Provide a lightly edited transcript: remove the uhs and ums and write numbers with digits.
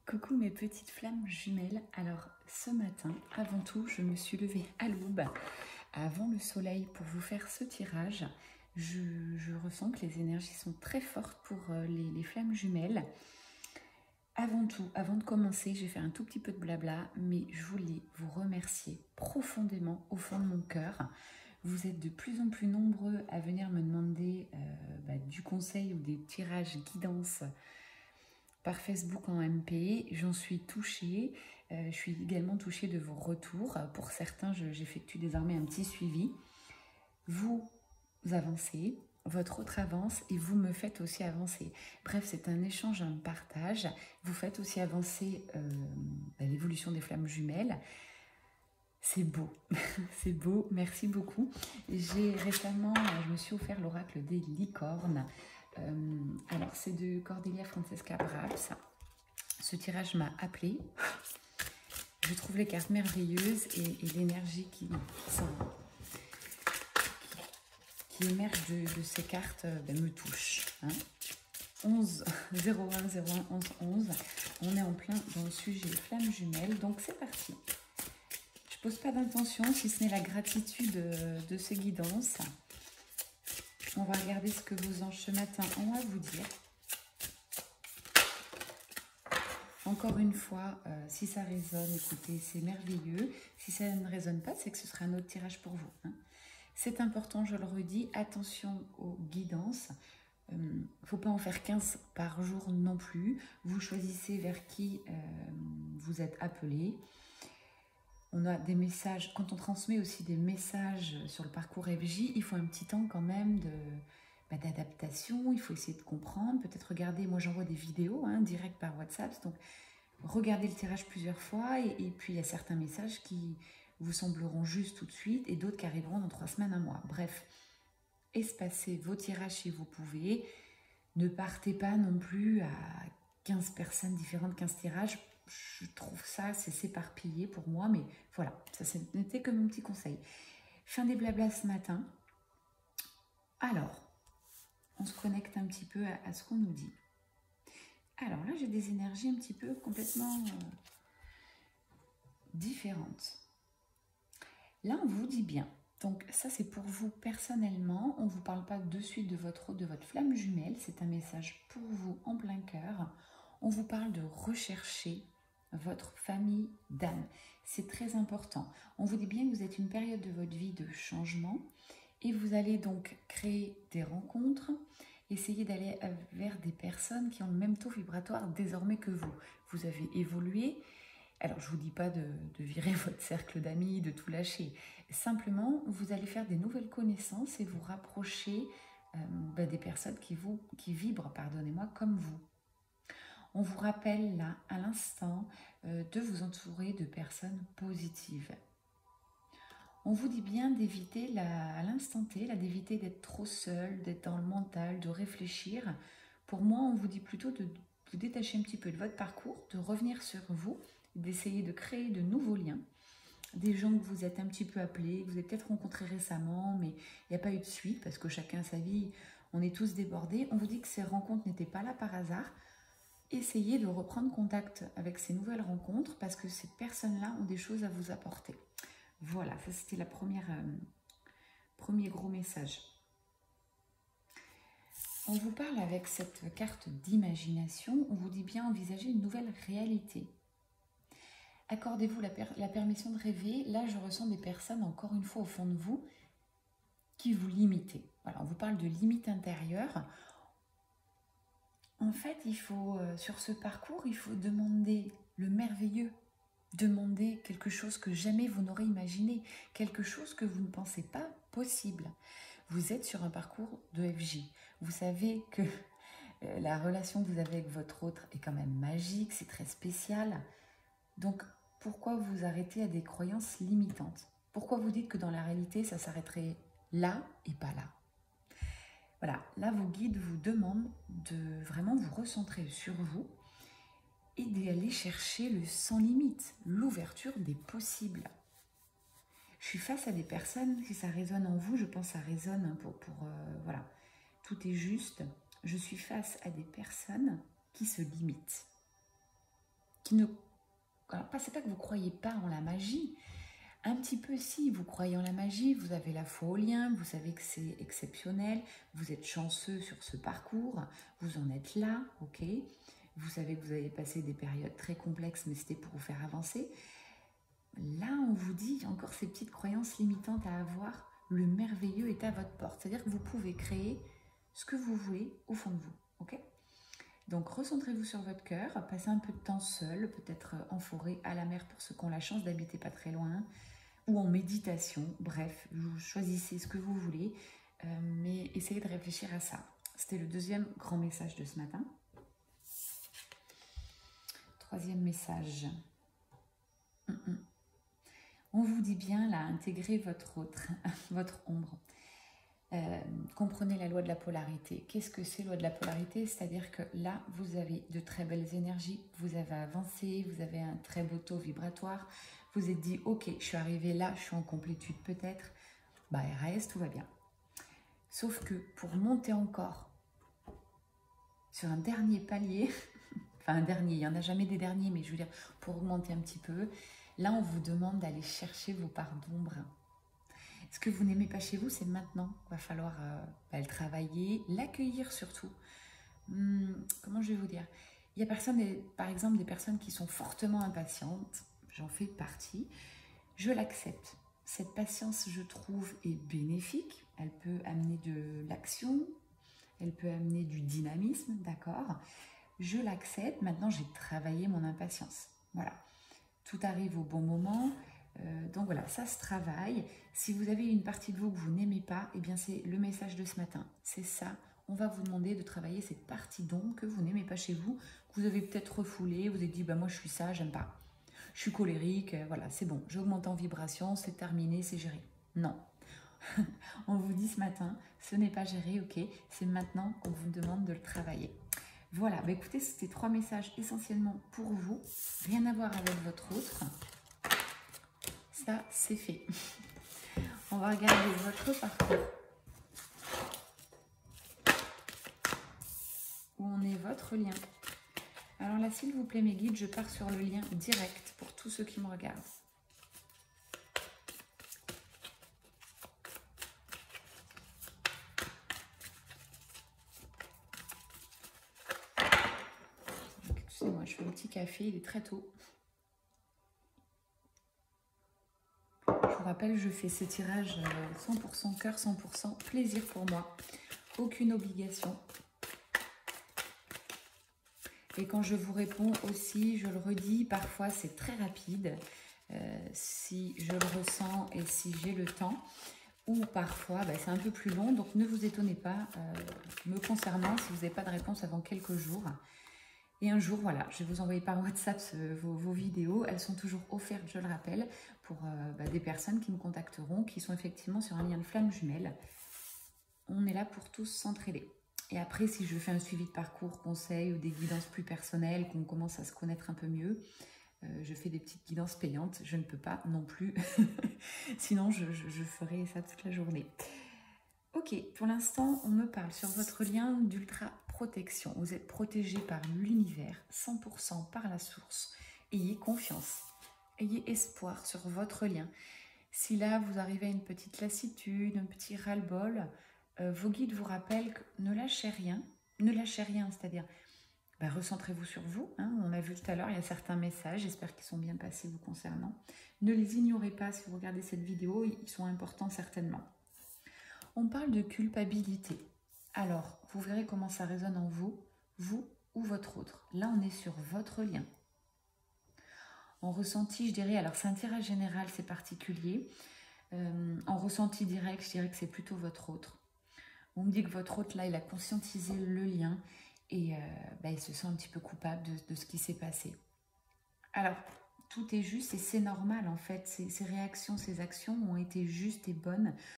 Coucou mes petites flammes jumelles. Alors ce matin, avant tout, je me suis levée à l'aube, avant le soleil, pour vous faire ce tirage. Je ressens que les énergies sont très fortes pour les flammes jumelles. Avant tout, avant de commencer, j'ai fait un tout petit peu de blabla, mais je voulais vous remercier profondément au fond de mon cœur. Vous êtes de plus en plus nombreux à venir me demander du conseil ou des tirages guidance par Facebook en MP. J'en suis touchée. Je suis également touchée de vos retours. Pour certains, j'effectue désormais un petit suivi. Vous avancez, votre autre avance et vous me faites aussi avancer. Bref, c'est un échange, un partage. Vous faites aussi avancer l'évolution des flammes jumelles. C'est beau, c'est beau, merci beaucoup. J'ai récemment, je me suis offert l'oracle des licornes. Alors, c'est de Cordelia Francesca Braps. Ce tirage m'a appelée. Je trouve les cartes merveilleuses et l'énergie qui émerge de ces cartes me touche. 11 01 01 11 11. On est en plein dans le sujet flammes jumelles, donc c'est parti. Je pose pas d'intention, si ce n'est la gratitude de ces guidances. On va regarder ce que vos anges ce matin ont à vous dire. Encore une fois, si ça résonne, écoutez, c'est merveilleux. Si ça ne résonne pas, c'est que ce sera un autre tirage pour vous. C'est important, je le redis, attention aux guidances. Il ne faut pas en faire 15 par jour non plus. Vous choisissez vers qui vous êtes appelé. On a des messages, quand on transmet aussi des messages sur le parcours FJ, il faut un petit temps quand même d'adaptation, il faut essayer de comprendre, peut-être regarder, moi j'envoie des vidéos direct par WhatsApp, donc regardez le tirage plusieurs fois et puis il y a certains messages qui vous sembleront justes tout de suite et d'autres qui arriveront dans 3 semaines, un mois. Bref, espacez vos tirages si vous pouvez, ne partez pas non plus à 15 personnes différentes, 15 tirages. Je trouve ça, c'est s'éparpiller pour moi, mais voilà, ça n'était que mon petit conseil. Fin des blablas ce matin. Alors, on se connecte un petit peu à ce qu'on nous dit. Alors là, j'ai des énergies un petit peu complètement différentes. Là, on vous dit bien. Donc ça, c'est pour vous personnellement. On ne vous parle pas de suite de votre flamme jumelle. C'est un message pour vous en plein cœur. On vous parle de rechercher votre famille d'âme. C'est très important. On vous dit bien que vous êtes une période de votre vie de changement et vous allez donc créer des rencontres, essayer d'aller vers des personnes qui ont le même taux vibratoire désormais que vous. Vous avez évolué. Alors, je ne vous dis pas de virer votre cercle d'amis, de tout lâcher. Simplement, vous allez faire des nouvelles connaissances et vous rapprocher des personnes qui vibrent, pardonnez-moi, comme vous. On vous rappelle là, à l'instant, de vous entourer de personnes positives. On vous dit bien d'éviter, à l'instant T, d'éviter d'être trop seul, d'être dans le mental, de réfléchir. Pour moi, on vous dit plutôt de vous détacher un petit peu de votre parcours, de revenir sur vous, d'essayer de créer de nouveaux liens. Des gens que vous êtes un petit peu appelés, que vous avez peut-être rencontrés récemment, mais il n'y a pas eu de suite parce que chacun a sa vie, on est tous débordés. On vous dit que ces rencontres n'étaient pas là par hasard. Essayez de reprendre contact avec ces nouvelles rencontres parce que ces personnes-là ont des choses à vous apporter. Voilà, ça c'était la premier gros message. On vous parle avec cette carte d'imagination, on vous dit bien envisager une nouvelle réalité. Accordez-vous la permission de rêver. Là, je ressens des personnes, encore une fois, au fond de vous, qui vous limitent. Voilà, on vous parle de limites intérieures. En fait, sur ce parcours, il faut demander le merveilleux. Demander quelque chose que jamais vous n'aurez imaginé, quelque chose que vous ne pensez pas possible. Vous êtes sur un parcours de FJ. Vous savez que la relation que vous avez avec votre autre est quand même magique, c'est très spécial. Donc, pourquoi vous arrêtez à des croyances limitantes? Pourquoi vous dites que dans la réalité, ça s'arrêterait là et pas là? Voilà, là, vos guides vous demandent de vraiment vous recentrer sur vous et d'aller chercher le sans limite, l'ouverture des possibles. Je suis face à des personnes, si ça résonne en vous, je pense que ça résonne voilà, tout est juste. Je suis face à des personnes qui se limitent. qui ne... Alors, c'est pas que vous ne croyez pas en la magie, un petit peu si, vous croyez en la magie, vous avez la foi au lien, vous savez que c'est exceptionnel, vous êtes chanceux sur ce parcours, vous en êtes là, ok? Vous savez que vous avez passé des périodes très complexes, mais c'était pour vous faire avancer. Là, on vous dit, il y a encore ces petites croyances limitantes à avoir, le merveilleux est à votre porte. C'est-à-dire que vous pouvez créer ce que vous voulez au fond de vous, ok? Donc, recentrez-vous sur votre cœur, passez un peu de temps seul, peut-être en forêt, à la mer pour ceux qui ont la chance d'habiter pas très loin, ou en méditation, bref, vous choisissez ce que vous voulez, mais essayez de réfléchir à ça. C'était le deuxième grand message de ce matin. Troisième message. On vous dit bien, là, intégrez votre autre, votre ombre. Comprenez la loi de la polarité. Qu'est-ce que c'est, loi de la polarité? C'est-à-dire que là, vous avez de très belles énergies, vous avez avancé, vous avez un très beau taux vibratoire, vous êtes dit, ok, je suis arrivée là, je suis en complétude peut-être, bah RAS, tout va bien. Sauf que pour monter encore sur un dernier palier, enfin un dernier, il n'y en a jamais des derniers, mais je veux dire, pour augmenter un petit peu, là, on vous demande d'aller chercher vos parts d'ombre. Ce que vous n'aimez pas chez vous, c'est maintenant. Il va falloir le travailler, l'accueillir surtout. Comment je vais vous dire? Il y a par exemple des personnes qui sont fortement impatientes. J'en fais partie. Je l'accepte. Cette patience, je trouve, est bénéfique. Elle peut amener de l'action. Elle peut amener du dynamisme, d'accord? Je l'accepte. Maintenant, j'ai travaillé mon impatience. Voilà. Tout arrive au bon moment. Donc voilà, ça se travaille. Si vous avez une partie de vous que vous n'aimez pas, eh bien c'est le message de ce matin. C'est ça. On va vous demander de travailler cette partie d'ombre que vous n'aimez pas chez vous, que vous avez peut-être refoulé, vous avez dit bah moi je suis ça, j'aime pas. Je suis colérique, voilà, c'est bon, j'augmente en vibration, c'est terminé, c'est géré. Non. On vous dit ce matin, ce n'est pas géré, ok, c'est maintenant qu'on vous demande de le travailler. Voilà, bah écoutez, c'était 3 messages essentiellement pour vous, rien à voir avec votre autre. Ça, c'est fait. On va regarder votre parcours. Où en est votre lien? Alors là, s'il vous plaît, mes guides, je pars sur le lien direct pour tous ceux qui me regardent. Excusez-moi, je fais un petit café, il est très tôt. Je vous rappelle, je fais ce tirage 100% cœur, 100% plaisir pour moi. Aucune obligation. Et quand je vous réponds aussi, je le redis, parfois c'est très rapide, si je le ressens et si j'ai le temps. Ou parfois, c'est un peu plus long, donc ne vous étonnez pas, me concernant, si vous n'avez pas de réponse avant quelques jours. Et un jour, voilà, je vais vous envoyer par WhatsApp vos vidéos. Elles sont toujours offertes, je le rappelle, pour des personnes qui me contacteront, qui sont effectivement sur un lien de flamme jumelle. On est là pour tous s'entraider. Et après, si je fais un suivi de parcours, conseils ou des guidances plus personnelles, qu'on commence à se connaître un peu mieux, je fais des petites guidances payantes. Je ne peux pas non plus. Sinon, je ferai ça toute la journée. Ok, pour l'instant, on me parle sur votre lien d'ultra protection. Vous êtes protégé par l'univers, 100% par la source. Ayez confiance, ayez espoir sur votre lien. Si là, vous arrivez à une petite lassitude, un petit ras-le-bol, vos guides vous rappellent que ne lâchez rien, c'est-à-dire recentrez-vous sur vous. Hein, on a vu tout à l'heure, il y a certains messages, j'espère qu'ils sont bien passés vous concernant. Ne les ignorez pas si vous regardez cette vidéo, ils sont importants certainement. On parle de culpabilité. Alors, vous verrez comment ça résonne en vous, vous ou votre autre. Là, on est sur votre lien. En ressenti, je dirais, alors c'est un tirage général, c'est particulier. En ressenti direct, je dirais que c'est plutôt votre autre. On me dit que votre autre, là, il a conscientisé le lien et il se sent un petit peu coupable de ce qui s'est passé. Alors, tout est juste et c'est normal en fait. Ces réactions, ces actions ont été justes et bonnes